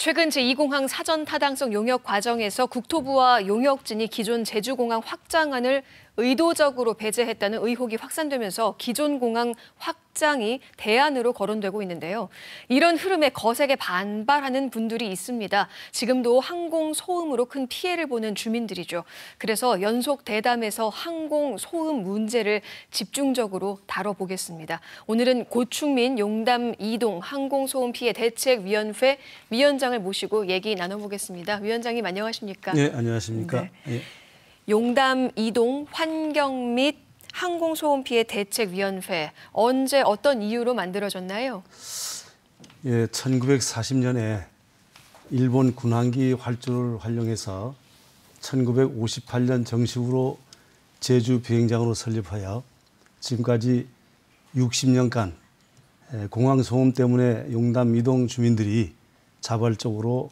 최근 제2공항 사전 타당성 용역 과정에서 국토부와 용역진이 기존 제주공항 확장안을 의도적으로 배제했다는 의혹이 확산되면서 기존 공항 확장이 대안으로 거론되고 있는데요. 이런 흐름에 거세게 반발하는 분들이 있습니다. 지금도 항공 소음으로 큰 피해를 보는 주민들이죠. 그래서 연속 대담에서 항공 소음 문제를 집중적으로 다뤄보겠습니다. 오늘은 고충민 용담 이동 항공소음 피해 대책위원회 위원장을 모시고 얘기 나눠보겠습니다. 위원장님 안녕하십니까? 네, 안녕하십니까? 네. 예. 용담 이동 환경 및 항공소음 피해 대책위원회 언제 어떤 이유로 만들어졌나요? 예, 1940년에 일본 군항기 활주를 활용해서 1958년 정식으로 제주 비행장으로 설립하여 지금까지 60년간 공항 소음 때문에 용담 이동 주민들이 자발적으로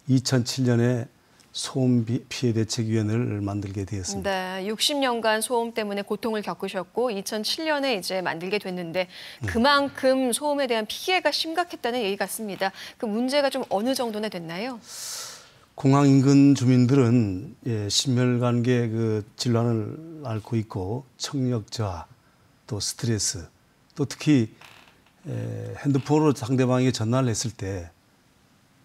2007년에 소음 피해 대책위원회를 만들게 되었습니다. 네, 60년간 소음 때문에 고통을 겪으셨고 2007년에 이제 만들게 됐는데 그만큼 소음에 대한 피해가 심각했다는 얘기 같습니다. 그 문제가 좀 어느 정도나 됐나요? 공항 인근 주민들은 심혈관계 그 질환을 앓고 있고 청력 저하, 또 스트레스, 또 특히 핸드폰으로 상대방에게 전화를 했을 때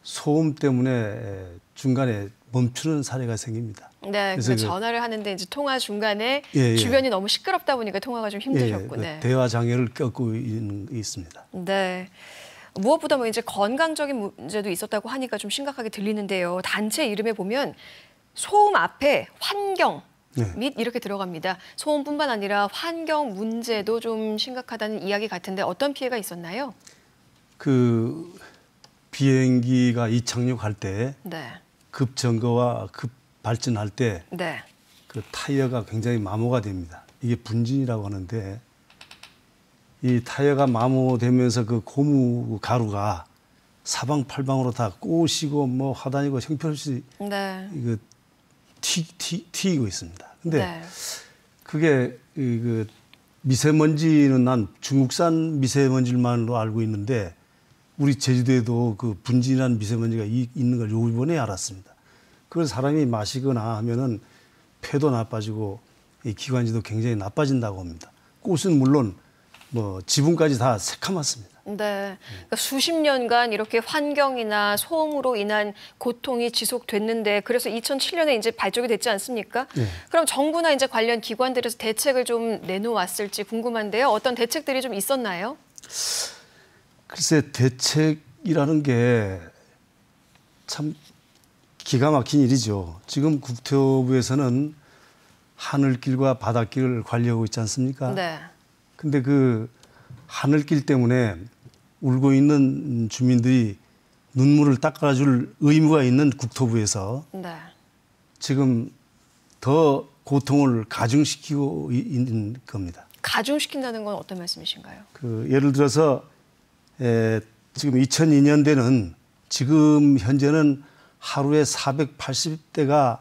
소음 때문에 중간에 멈추는 사례가 생깁니다. 네, 그래서 전화를 하는데 이제 통화 중간에 예. 주변이 너무 시끄럽다 보니까 통화가 좀 힘드셨고, 네. 대화 장애를 겪고 있습니다. 네. 무엇보다 뭐 이제 건강적인 문제도 있었다고 하니까 좀 심각하게 들리는데요. 단체 이름에 보면 소음 앞에 환경 및 이렇게 들어갑니다. 소음뿐만 아니라 환경 문제도 좀 심각하다는 이야기 같은데 어떤 피해가 있었나요? 그 비행기가 이착륙할 때 급정거와 급 발진할 때 그 타이어가 굉장히 마모가 됩니다. 이게 분진이라고 하는데 이 타이어가 마모되면서 그 고무 가루가 사방팔방으로 다 꼬시고 뭐 화단이고 형편없이 이거 튀기고 있습니다. 근데 그게 그 미세먼지는 난 중국산 미세먼지만으로 알고 있는데 우리 제주도에도 그 분진한 미세먼지가 있는 걸 요번에 알았습니다. 그걸 사람이 마시거나 하면은 폐도 나빠지고 이 기관지도 굉장히 나빠진다고 합니다. 꽃은 물론 뭐 지붕까지 다 새카맣습니다. 네, 그러니까 수십 년간 이렇게 환경이나 소음으로 인한 고통이 지속됐는데 그래서 2007년에 이제 발족이 됐지 않습니까? 그럼 정부나 이제 관련 기관들에서 대책을 좀 내놓았을지 궁금한데요. 어떤 대책들이 좀 있었나요? 글쎄 대책이라는 게 참 기가 막힌 일이죠. 지금 국토부에서는 하늘길과 바닷길을 관리하고 있지 않습니까? 네. 근데 그 하늘길 때문에 울고 있는 주민들이 눈물을 닦아줄 의무가 있는 국토부에서 지금 더 고통을 가중시키고 있는 겁니다. 가중시킨다는 건 어떤 말씀이신가요? 그 예를 들어서 지금 2002년대는 지금 현재는 하루에 480대가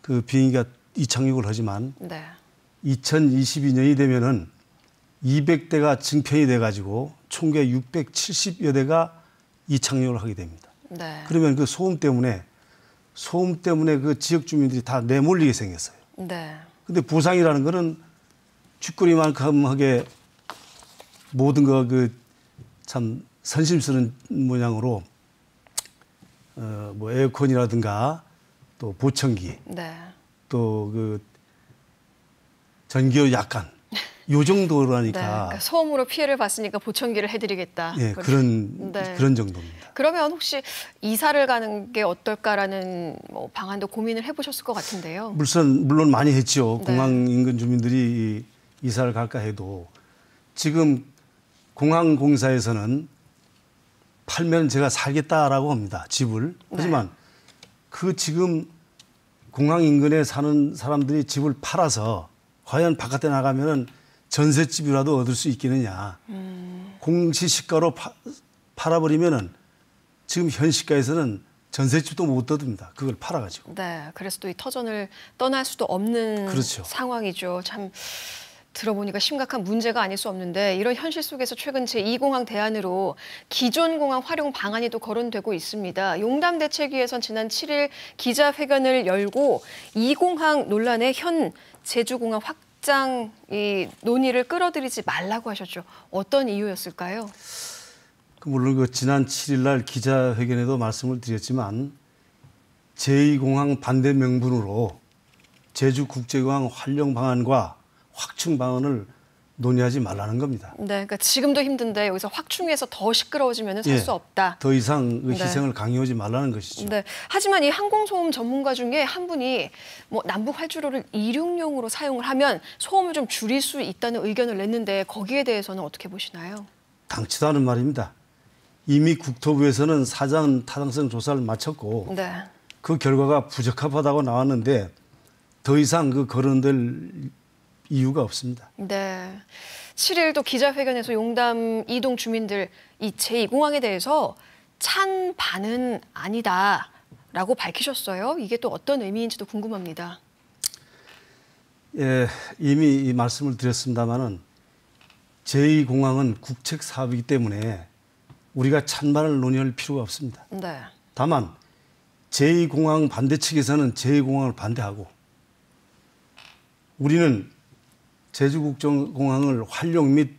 그 비행기가 이착륙을 하지만 2022년이 되면은 200대가 증편이 돼가지고 총계 670여 대가 이착륙을 하게 됩니다. 그러면 그 소음 때문에 그 지역 주민들이 다 내몰리게 생겼어요. 근데 부상이라는 거는 쥐꼬리만큼하게 모든 거 그 참 선심스러운 모양으로 뭐 에어컨이라든가 또 보청기 또 그 전기요 약간 요 정도라니까. 그러니까 소음으로 피해를 봤으니까 보청기를 해드리겠다. 그런 정도입니다. 그러면 혹시 이사를 가는 게 어떨까라는 뭐 방안도 고민을 해보셨을 것 같은데요. 물론 많이 했죠. 공항 인근 주민들이 이사를 갈까 해도 지금 공항공사에서는 팔면 제가 살겠다라고 합니다. 집을. 하지만 그 지금 공항 인근에 사는 사람들이 집을 팔아서 과연 바깥에 나가면은 전셋집이라도 얻을 수 있겠느냐. 공시시가로 팔아버리면은 지금 현 시가에서는 전셋집도 못 얻습니다. 그걸 팔아가지고. 그래서 또 이 터전을 떠날 수도 없는 상황이죠. 참 들어보니까 심각한 문제가 아닐 수 없는데 이런 현실 속에서 최근 제2공항 대안으로 기존 공항 활용 방안이 또 거론되고 있습니다. 용담대책위에선 지난 7일 기자회견을 열고 2공항 논란의 현 제주공항 확장 논의를 끌어들이지 말라고 하셨죠. 어떤 이유였을까요? 물론 지난 7일 날 기자회견에도 말씀을 드렸지만 제2공항 반대 명분으로 제주국제공항 활용 방안과 확충 방안을 논의하지 말라는 겁니다. 네, 그러니까 지금도 힘든데 여기서 확충해서 더 시끄러워지면 살 수 없다. 더 이상 그 희생을 강요하지 말라는 것이죠. 네. 하지만 이 항공소음 전문가 중에 한 분이 남북 활주로를 이륙용으로 사용을 하면 소음을 좀 줄일 수 있다는 의견을 냈는데 거기에 대해서는 어떻게 보시나요? 당치도 않은 말입니다. 이미 국토부에서는 사전 타당성 조사를 마쳤고 네. 그 결과가 부적합하다고 나왔는데 더 이상 그 거론될 이유가 없습니다. 네. 7일도 기자회견에서 용담 이동 주민들 이 제2공항에 대해서 찬반은 아니다라고 밝히셨어요. 이게 또 어떤 의미인지도 궁금합니다. 예, 이미 이 말씀을 드렸습니다마는 제2공항은 국책 사업이기 때문에 우리가 찬반을 논의할 필요가 없습니다. 네. 다만 제2공항 반대 측에서는 제2공항을 반대하고 우리는 제주국제공항을 활용 및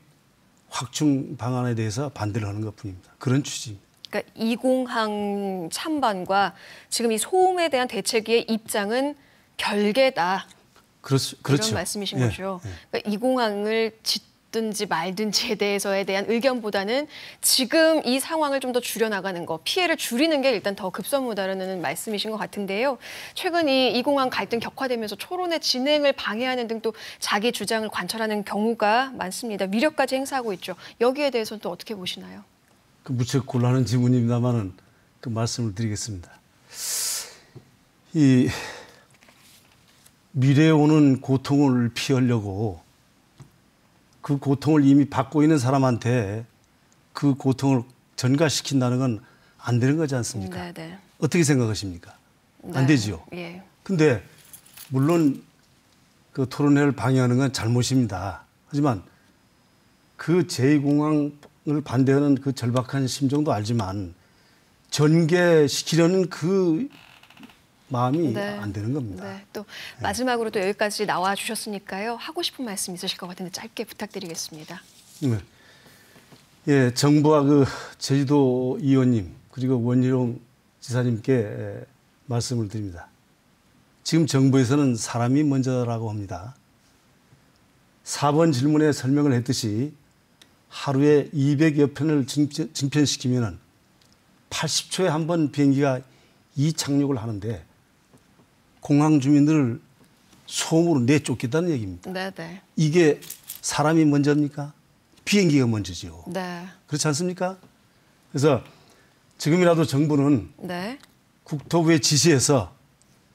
확충 방안에 대해서 반대를 하는 것뿐입니다. 그런 취지입니다. 그러니까 2공항 찬반과 지금 이 소음에 대한 대책위의 입장은 별개다. 그렇죠. 이런 말씀이신 거죠. 그러니까 2공항을 짓든지 말든지에 대해서에 대한 의견보다는 지금 이 상황을 좀 더 줄여나가는 거, 피해를 줄이는 게 일단 더 급선무다라는 말씀이신 것 같은데요. 최근 이 2공항 갈등 격화되면서 토론의 진행을 방해하는 등 또 자기 주장을 관철하는 경우가 많습니다. 위력까지 행사하고 있죠. 여기에 대해서는 또 어떻게 보시나요? 무척 곤란한 질문입니다만은 그 말씀을 드리겠습니다. 이 미래에 오는 고통을 피하려고 그 고통을 이미 받고 있는 사람한테 그 고통을 전가시킨다는 건 안 되는 거지 않습니까? 네네. 어떻게 생각하십니까? 네. 안 되지요. 예. 근데 물론 그 토론회를 방해하는 건 잘못입니다. 하지만 그 제2공항을 반대하는 그 절박한 심정도 알지만 전개시키려는 그 마음이 안 되는 겁니다. 네. 또 마지막으로 또 여기까지 나와 주셨으니까요. 하고 싶은 말씀 있으실 것 같은데 짧게 부탁드리겠습니다. 네. 예, 정부와 그 제주도 의원님 그리고 원희룡 지사님께 말씀을 드립니다. 지금 정부에서는 사람이 먼저라고 합니다. 4번 질문에 설명을 했듯이 하루에 200여 편을 증편시키면 80초에 한 번 비행기가 이착륙을 하는데 공항 주민들을 소음으로 내쫓겠다는 얘기입니다. 네네. 이게 사람이 먼저입니까? 비행기가 먼저죠. 네. 그렇지 않습니까? 그래서 지금이라도 정부는 네. 국토부의 지시에서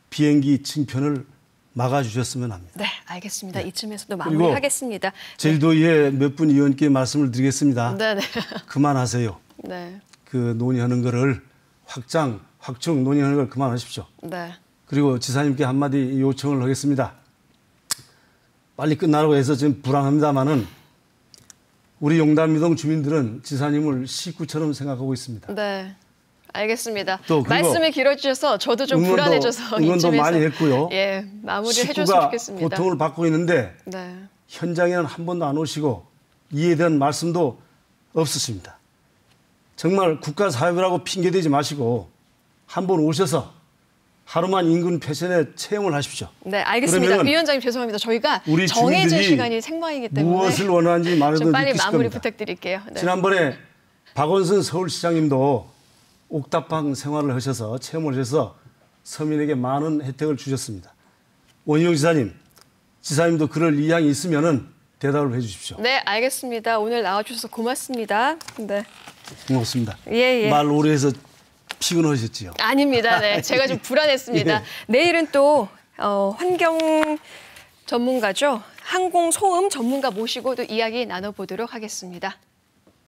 비행기 증편을 막아주셨으면 합니다. 네, 알겠습니다. 네. 이쯤에서도 마무리하겠습니다. 제주도의 몇 분 의원께 말씀을 드리겠습니다. 네네. 그만하세요. 네. 그 논의하는 거를 확충 논의하는 걸 그만하십시오. 네. 그리고 지사님께 한마디 요청을 하겠습니다. 빨리 끝나라고 해서 지금 불안합니다마는 우리 용담이동 주민들은 지사님을 식구처럼 생각하고 있습니다. 네. 알겠습니다. 또 말씀이 길어지셔서 저도 좀 불안해져서 응원도 이쯤에서 많이 했고요. 예, 마무리를 해줬으면 식구가 좋겠습니다. 고통을 받고 있는데 네. 현장에는 한 번도 안 오시고 이에 대한 말씀도 없으십니다. 정말 국가 사업이라고 핑계대지 마시고 한번 오셔서 하루만 인근 패션에 체험을 하십시오. 네, 알겠습니다. 위원장님 죄송합니다. 저희가 우리 정해진 시간이 생방이기 때문에 무엇을 원하는지 말해도 좀 빨리 느끼실 마무리 겁니다. 부탁드릴게요. 네. 지난번에 박원순 서울시장님도 옥탑방 생활을 하셔서 체험을 하셔서 서민에게 많은 혜택을 주셨습니다. 원희룡 지사님, 지사님도 그럴 의향이 있으면은 대답을 해주십시오. 네, 알겠습니다. 오늘 나와주셔서 고맙습니다. 네. 고맙습니다. 예. 말 오래 해서 피곤하셨지요? 아닙니다. 네, 제가 좀 불안했습니다. 예. 내일은 또 환경 전문가죠. 항공 소음 전문가 모시고 또 이야기 나눠보도록 하겠습니다.